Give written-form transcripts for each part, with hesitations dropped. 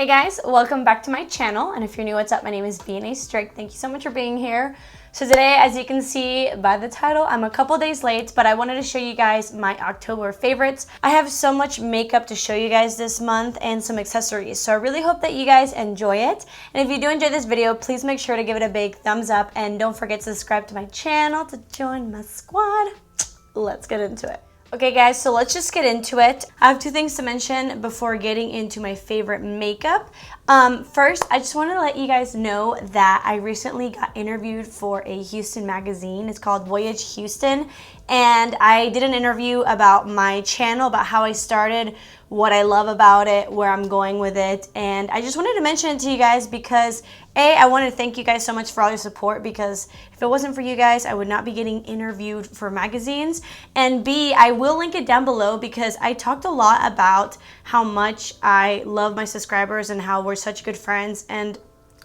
Hey guys, welcome back to my channel, and if you're new, what's up? My name is vianney.strick. Thank you so much for being here. So today, as you can see by the title, I'm a couple days late, but I wanted to show you guys my October favorites. I have so much makeup to show you guys this month and some accessories, so I really hope that you guys enjoy it. And if you do enjoy this video, please make sure to give it a big thumbs up, and don't forget to subscribe to my channel to join my squad. Let's get into it. Okay guys, so let's just get into it. I have two things to mention before getting into my favorite makeup. First, I just want to let you guys know that I recently got interviewed for a Houston magazine. It's called VOYAGE Houston, and I did an interview about my channel, about how I started, what I love about it, where I'm going with it, and I just wanted to mention it to you guys because A, I want to thank you guys so much for all your support, because if it wasn't for you guys, I would not be getting interviewed for magazines, and B, I will link it down below because I talked a lot about how much I love my subscribers and how we're such good friends, and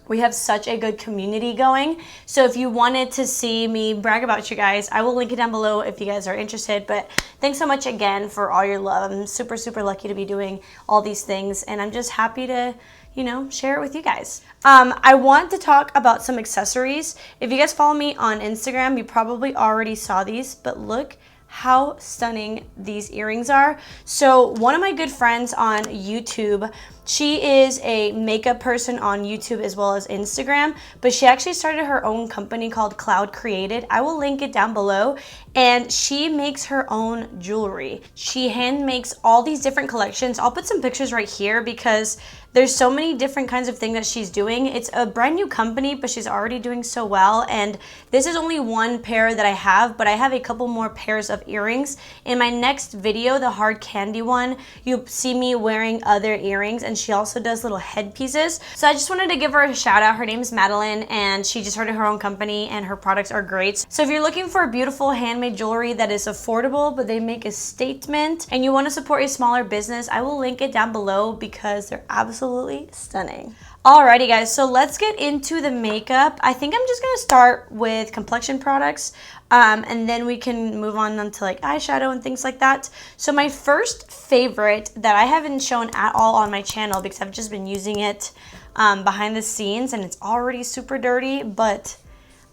we have such a good community going. So if you wanted to see me brag about you guys, I will link it down below if you guys are interested. But thanks so much again for all your love. I'm super, super lucky to be doing all these things, and I'm just happy to, you know, share it with you guys. I want to talk about some accessories. If you guys follow me on Instagram, you probably already saw these, but look how stunning these earrings are. So one of my good friends on YouTube, she is a makeup person on YouTube as well as Instagram, but she actually started her own company called Cloud Created. I will link it down below, and she makes her own jewelry. She hand makes all these different collections. I'll put some pictures right here because there's so many different kinds of things that she's doing. It's a brand new company, but she's already doing so well. And this is only one pair that I have, but I have a couple more pairs of earrings. In my next video, the hard candy one, you'll see me wearing other earrings, and she also does little headpieces. So I just wanted to give her a shout out. Her name is Madeline, and she just started her own company, and her products are great. So if you're looking for beautiful handmade jewelry that is affordable, but they make a statement, and you want to support a smaller business, I will link it down below because they're absolutely stunning. Alrighty guys, so let's get into the makeup. I think I'm just gonna start with complexion products, and then we can move on to like eyeshadow and things like that. So my first favorite that I haven't shown at all on my channel because I've just been using it behind the scenes, and it's already super dirty, but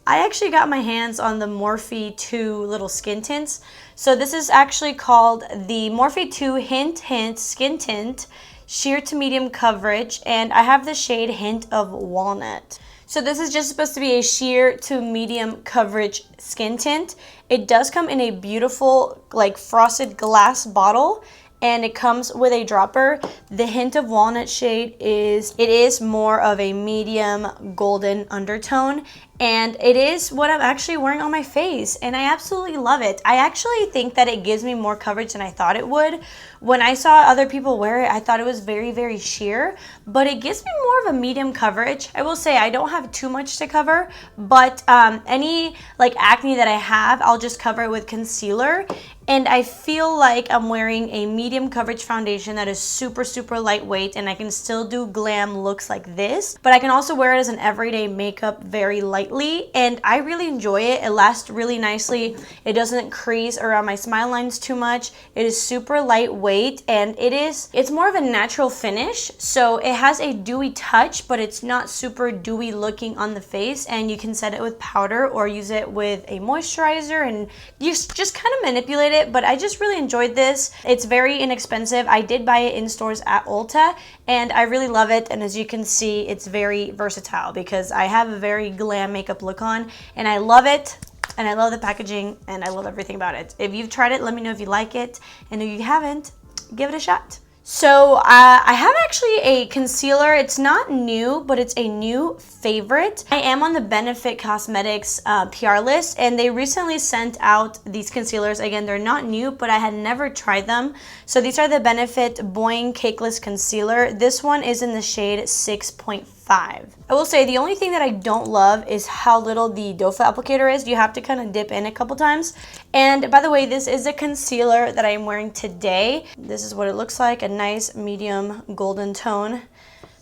I actually got my hands on the Morphe 2 little skin tints. So this is actually called the Morphe 2 Hint Hint Skin Tint, sheer to medium coverage, and I have the shade Hint of Walnut. So this is just supposed to be a sheer to medium coverage skin tint. It does come in a beautiful like frosted glass bottle, and it comes with a dropper. The Hint of Walnut shade is more of a medium golden undertone, and it is what I'm actually wearing on my face, and I absolutely love it. I actually think that it gives me more coverage than I thought it would. When I saw other people wear it, I thought it was very, very sheer, but it gives me more of a medium coverage. I will say I don't have too much to cover, but any like acne that I have, I'll just cover it with concealer. And I feel like I'm wearing a medium coverage foundation that is super, super lightweight, and I can still do glam looks like this, but I can also wear it as an everyday makeup very lightly, and I really enjoy it. It lasts really nicely. It doesn't crease around my smile lines too much. It is super lightweight, and it's more of a natural finish, so it has a dewy touch, but it's not super dewy looking on the face, and you can set it with powder or use it with a moisturizer, and you just kind of manipulate it. But I just really enjoyed this. It's very inexpensive. I did buy it in stores at Ulta, and I really love it. And as you can see, it's very versatile because I have a very glam makeup look on, and I love it. And I love the packaging, and I love everything about it. If you've tried it, let me know if you like it, and if you haven't, give it a shot. So I have actually a concealer. It's not new, but it's a new favorite. I am on the Benefit Cosmetics PR list, and they recently sent out these concealers. Again, they're not new, but I had never tried them. So these are the Benefit BOI-ING CAKELESS Concealer. This one is in the shade 6.5. I will say the only thing that I don't love is how little the doe foot applicator is. You have to kind of dip in a couple times. And by the way, this is a concealer that I am wearing today. This is what it looks like, a nice medium golden tone.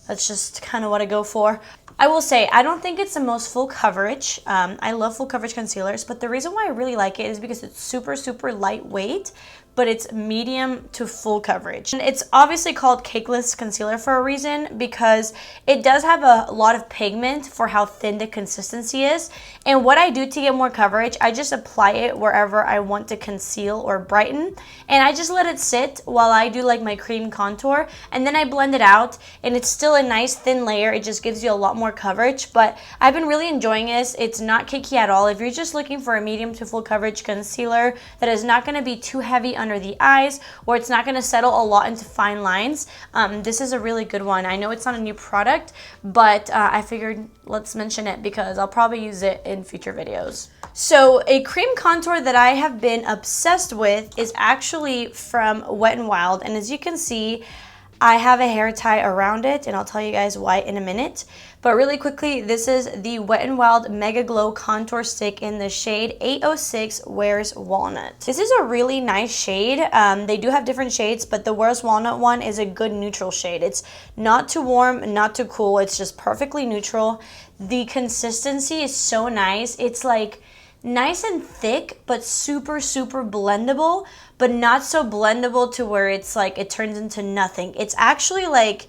That's just kind of what I go for. I will say, I don't think it's the most full coverage. I love full coverage concealers, but the reason why I really like it is because it's super, super lightweight, but it's medium to full coverage. And it's obviously called Cakeless Concealer for a reason, because it does have a lot of pigment for how thin the consistency is. And what I do to get more coverage, I just apply it wherever I want to conceal or brighten, and I just let it sit while I do like my cream contour, and then I blend it out, and it's still a nice thin layer. It just gives you a lot more coverage, but I've been really enjoying this. It's not cakey at all. If you're just looking for a medium to full coverage concealer that is not going to be too heavy under the eyes, or it's not going to settle a lot into fine lines, this is a really good one. I know it's not a new product, but I figured let's mention it because I'll probably use it in future videos. So a cream contour that I have been obsessed with is actually from Wet n Wild, and as you can see, I have a hair tie around it, and I'll tell you guys why in a minute. But really quickly, this is the Wet n Wild Mega Glow Contour Stick in the shade 806 Wears Walnut. This is a really nice shade. They do have different shades, but the Wears Walnut one is a good neutral shade. It's not too warm, not too cool. It's just perfectly neutral. The consistency is so nice. It's like nice and thick, but super blendable, but not so blendable to where it's like it turns into nothing. It's actually like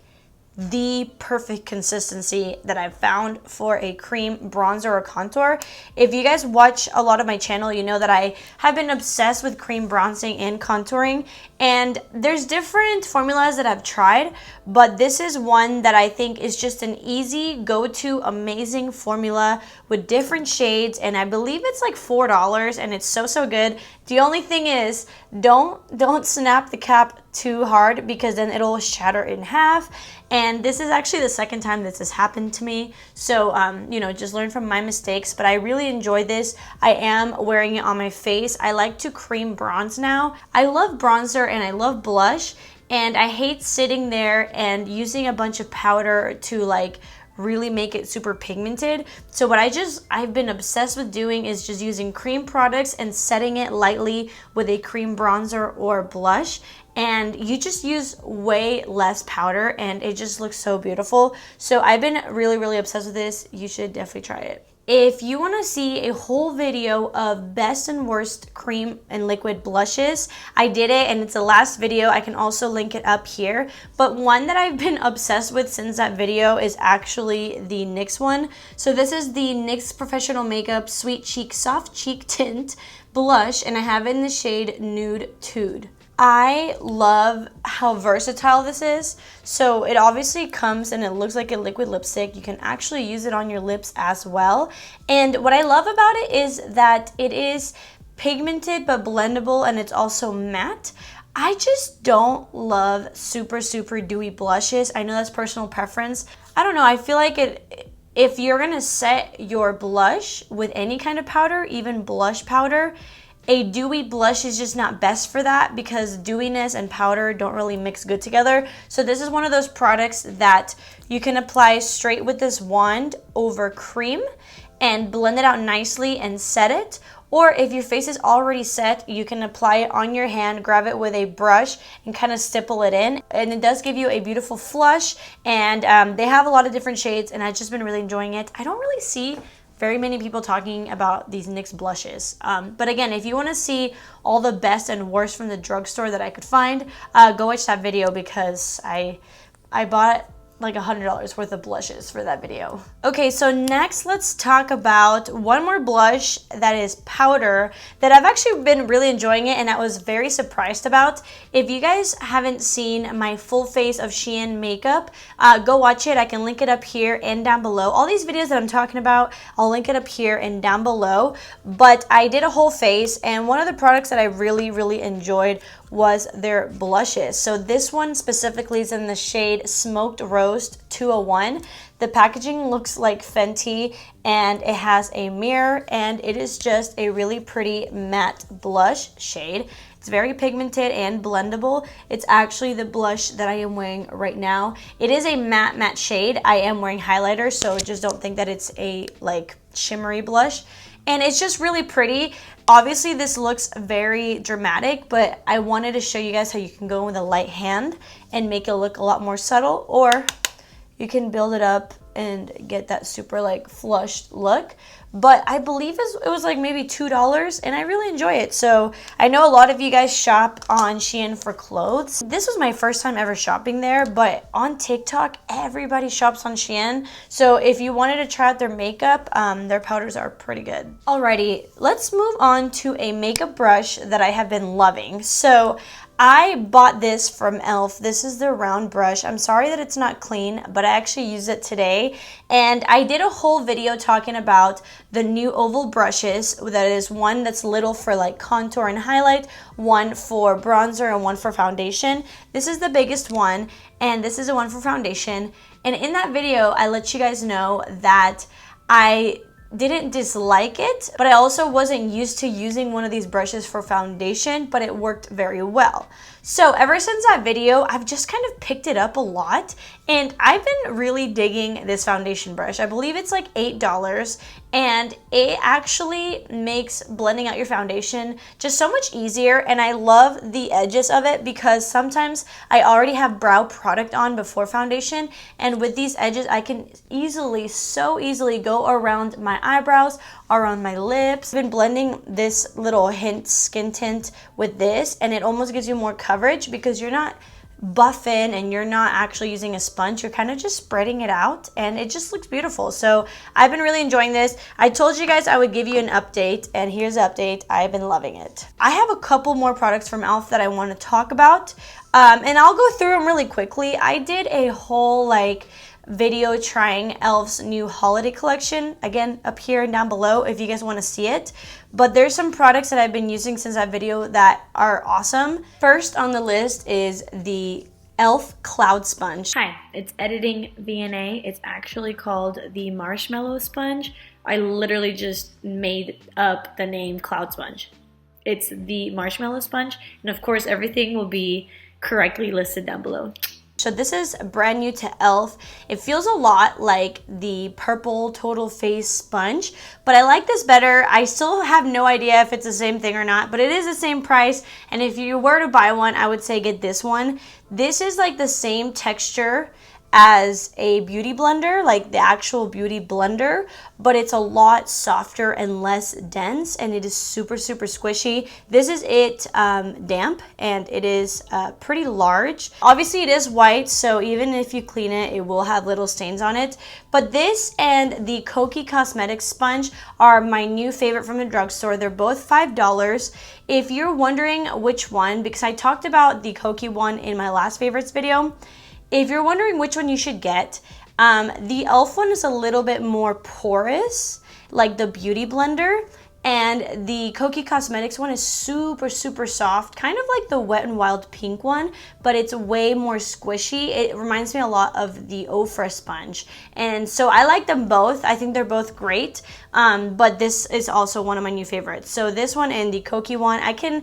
the perfect consistency that I've found for a cream bronzer or contour. If you guys watch a lot of my channel, you know that I have been obsessed with cream bronzing and contouring, and there's different formulas that I've tried, but this is one that I think is just an easy go-to amazing formula with different shades, and I believe it's like $4, and it's so good. The only thing is, don't snap the cap too hard, because then it'll shatter in half. And this is actually the second time this has happened to me, so you know, just learn from my mistakes. But I really enjoy this. I am wearing it on my face. I like to cream bronze now. I love bronzer and I love blush, and I hate sitting there and using a bunch of powder to like really make it super pigmented. So what I've been obsessed with doing is just using cream products and setting it lightly with a cream bronzer or blush, and you just use way less powder and it just looks so beautiful. So I've been really obsessed with this. You should definitely try it. If you want to see a whole video of best and worst cream and liquid blushes, I did it, and it's the last video. I can also link it up here. But one that I've been obsessed with since that video is actually the NYX one. So this is the NYX Professional Makeup Sweet Cheek Soft Cheek Tint Blush, and I have it in the shade Nude Tude. I love how versatile this is. So it obviously comes and it looks like a liquid lipstick. You can actually use it on your lips as well. And what I love about it is that it is pigmented but blendable, and it's also matte. I just don't love super dewy blushes. I know that's personal preference. I don't know, I feel like if you're gonna set your blush with any kind of powder, even blush powder, a dewy blush is just not best for that, because dewiness and powder don't really mix good together. So this is one of those products that you can apply straight with this wand over cream and blend it out nicely and set it. Or if your face is already set, you can apply it on your hand, grab it with a brush, and kind of stipple it in. And it does give you a beautiful flush, and they have a lot of different shades, and I've just been really enjoying it. I don't really see very many people talking about these NYX blushes. But again, if you want to see all the best and worst from the drugstore that I could find, go watch that video, because I bought like $100 worth of blushes for that video. Okay, so next let's talk about one more blush that is powder that I've actually been really enjoying it, and I was very surprised about. If you guys haven't seen my full face of Shein makeup, go watch it. I can link it up here and down below. All these videos that I'm talking about, I'll link it up here and down below. But I did a whole face, and one of the products that I really enjoyed was their blushes. So this one specifically is in the shade Smoked Roast 201. The packaging looks like Fenty, and it has a mirror, and it is just a really pretty matte blush shade. It's very pigmented and blendable. It's actually the blush that I am wearing right now. It is a matte shade. I am wearing highlighter, so just don't think that it's a like shimmery blush. And it's just really pretty. Obviously this looks very dramatic, but I wanted to show you guys how you can go in with a light hand and make it look a lot more subtle, or you can build it up and get that super like flushed look. but I believe it was like maybe $2, and I really enjoy it. So I know a lot of you guys shop on Shein for clothes. This was my first time ever shopping there, but on TikTok, everybody shops on Shein. So if you wanted to try out their makeup, their powders are pretty good. Alrighty, let's move on to a makeup brush that I have been loving. So I bought this from e.l.f. This is the round brush. I'm sorry that it's not clean, but I actually used it today. And I did a whole video talking about the new oval brushes. That is one that's little for like contour and highlight, one for bronzer, and one for foundation. This is the biggest one, and this is the one for foundation. And in that video, I let you guys know that I didn't dislike it, but I also wasn't used to using one of these brushes for foundation, but it worked very well. So ever since that video, I've just kind of picked it up a lot, and I've been really digging this foundation brush. I believe it's like $8, and it actually makes blending out your foundation just so much easier, and I love the edges of it because sometimes I already have brow product on before foundation, and with these edges I can so easily go around my eyebrows, around my lips. I've been blending this little hint skin tint with this, and it almost gives you more coverage because you're not buffing and you're not actually using a sponge. You're kind of just spreading it out, and it just looks beautiful. So I've been really enjoying this. I told you guys I would give you an update, and here's the update. I've been loving it. I have a couple more products from e.l.f. that I want to talk about, and I'll go through them really quickly. I did a whole video trying e.l.f.'s new holiday collection, again up here and down below if you guys want to see it. But there's some products that I've been using since that video that are awesome. First on the list is the e.l.f. Cloud Sponge. Hi, it's Editing VNA. It's actually called the Marshmallow Sponge. I literally just made up the name Cloud Sponge. It's the Marshmallow Sponge, and of course everything will be correctly listed down below. So this is brand new to e.l.f. It feels a lot like the purple Total Face sponge, but I like this better. I still have no idea if it's the same thing or not, but it is the same price, and if you were to buy one, I would say get this one. This is like the same texture as a beauty blender, like the actual beauty blender, but it's a lot softer and less dense, and it is super squishy. This is it damp, and it is pretty large. Obviously it is white, so even if you clean it, it will have little stains on it. But this and the KOKIE Cosmetics sponge are my new favorite from the drugstore. They're both $5. If you're wondering which one, because I talked about the KOKIE one in my last favorites video, if you're wondering which one you should get, the e.l.f. one is a little bit more porous, like the beauty blender, and the KOKIE Cosmetics one is super soft, kind of like the Wet n Wild Pink one, but it's way more squishy. It reminds me a lot of the Ofra sponge, and so I like them both. I think they're both great, but this is also one of my new favorites. So this one and the KOKIE one, I can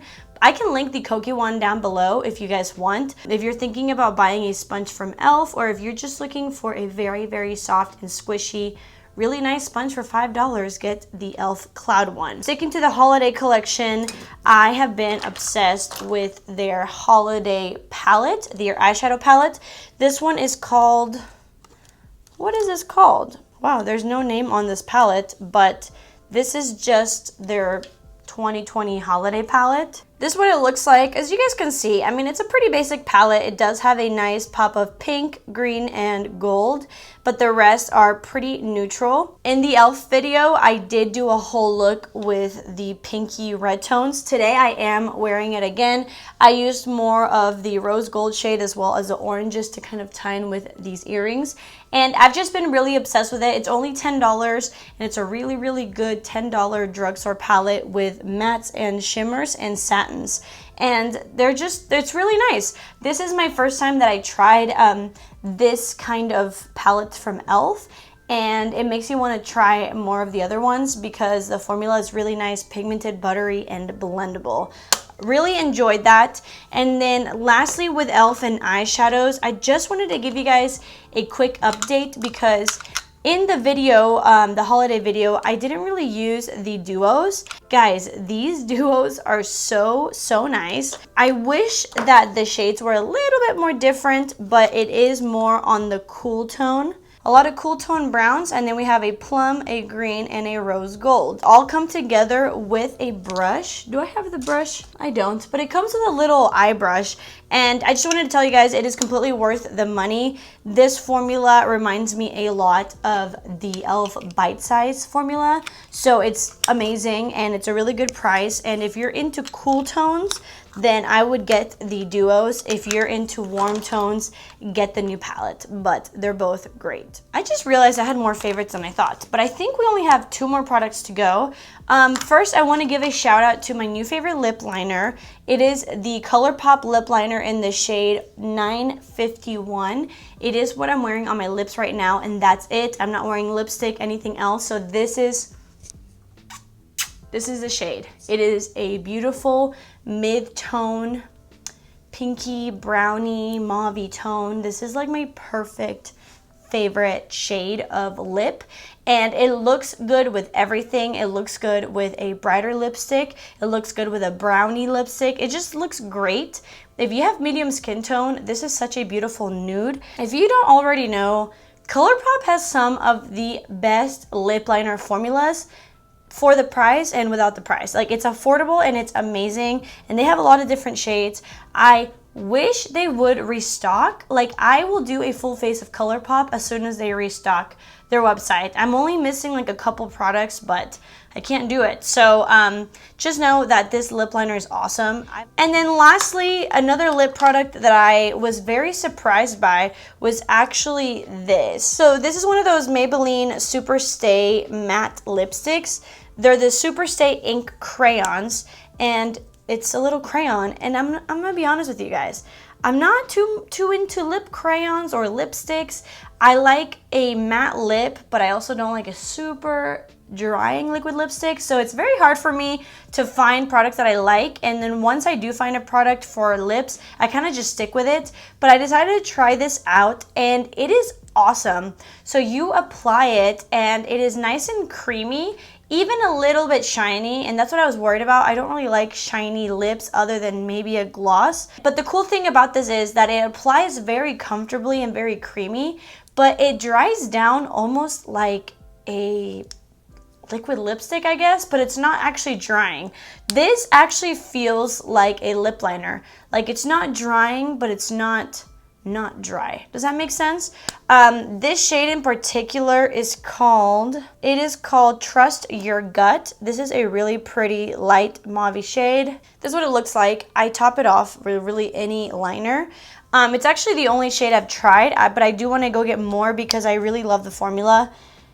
link the KOKIE one down below if you guys want. If you're thinking about buying a sponge from e.l.f. or if you're just looking for a very soft and squishy, really nice sponge for $5, get the e.l.f. Cloud one. Sticking to the holiday collection, I have been obsessed with their holiday palette, their eyeshadow palette. This one is called, what is this called? Wow, there's no name on this palette, but this is just their 2020 holiday palette. This is what it looks like. As you guys can see, I mean, it's a pretty basic palette. It does have a nice pop of pink, green, and gold, but the rest are pretty neutral. In the e.l.f. video, I did do a whole look with the pinky red tones. Today, I am wearing it again. I used more of the rose gold shade as well as the oranges to kind of tie in with these earrings. And I've just been really obsessed with it. It's only $10, and it's a really good $10 drugstore palette with mattes and shimmers and satins. And it's really nice. This is my first time that I tried this kind of palette from e.l.f. and it makes you want to try more of the other ones because the formula is really nice, pigmented, buttery, and blendable. Really enjoyed that. And then lastly with e.l.f. and eyeshadows, I just wanted to give you guys a quick update because in the video, the holiday video, I didn't really use the duos. Guys, these duos are so nice. I wish that the shades were a little bit more different, but it is more on the cool tone. a lot of cool tone browns, and then we have a plum, a green, and a rose gold. All come together with a brush. Do I have the brush? I don't, but it comes with a little eye brush. And I just wanted to tell you guys, it is completely worth the money. This formula reminds me a lot of the e.l.f. Bite Size formula. So it's amazing, and it's a really good price. And if you're into cool tones, then I would get the duos. If you're into warm tones, get the new palette, but they're both great. I just realized I had more favorites than I thought, but I think we only have 2 more products to go. First, I want to give a shout out to my new favorite lip liner. It is the Colourpop Lip Liner in the shade 951. It is what I'm wearing on my lips right now, and that's it. I'm not wearing lipstick, anything else, so this is the shade. It is a beautiful mid-tone, pinky, brownie, mauve-y tone. This is like my perfect favorite shade of lip, and it looks good with everything. It looks good with a brighter lipstick. It looks good with a brownie lipstick. It just looks great. If you have medium skin tone, this is such a beautiful nude. If you don't already know, Colourpop has some of the best lip liner formulas for the price and without the price. Like, it's affordable and it's amazing, and they have a lot of different shades. I wish they would restock. Like, I will do a full face of Colourpop as soon as they restock their website. I'm only missing like a couple products, but I can't do it. So just know that this lip liner is awesome. And then lastly, another lip product that I was very surprised by was actually this. So this is one of those Maybelline Super Stay matte lipsticks. They're the Super Stay ink crayons, and it's a little crayon. And I'm gonna be honest with you guys, I'm not too into lip crayons or lipsticks. I like a matte lip, but I also don't like a super drying liquid lipstick. So it's very hard for me to find products that I like. And then once I do find a product for lips, I kind of just stick with it. But I decided to try this out, and it is awesome. So you apply it, and it is nice and creamy, even a little bit shiny, and that's what I was worried about. I don't really like shiny lips other than maybe a gloss. But the cool thing about this is that it applies very comfortably and very creamy, but it dries down almost like a liquid lipstick, I guess, but it's not actually drying. This actually feels like a lip liner. Like, it's not drying, but it's not dry. Does that make sense? This shade in particular is called Trust Your Gut. This is a really pretty light mauve shade. This is what it looks like. I top it off with really any liner. It's actually the only shade I've tried, but I do want to go get more because I really love the formula.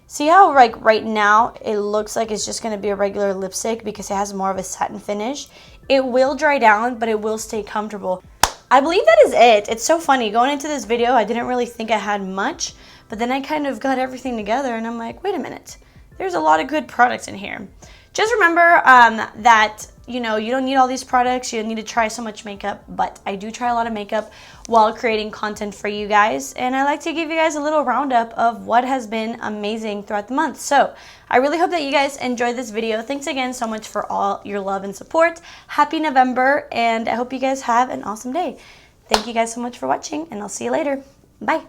See how like right now it looks like it's just going to be a regular lipstick because it has more of a satin finish. It will dry down, but it will stay comfortable. I believe that is it. It's so funny. Going into this video, I didn't really think I had much, but then I kind of got everything together and I'm like, wait a minute. There's a lot of good products in here. Just remember that, you know, you don't need all these products. You don't need to try so much makeup, but I do try a lot of makeup while creating content for you guys. And I like to give you guys a little roundup of what has been amazing throughout the month. So I really hope that you guys enjoyed this video. Thanks again so much for all your love and support. Happy November, and I hope you guys have an awesome day. Thank you guys so much for watching, and I'll see you later. Bye.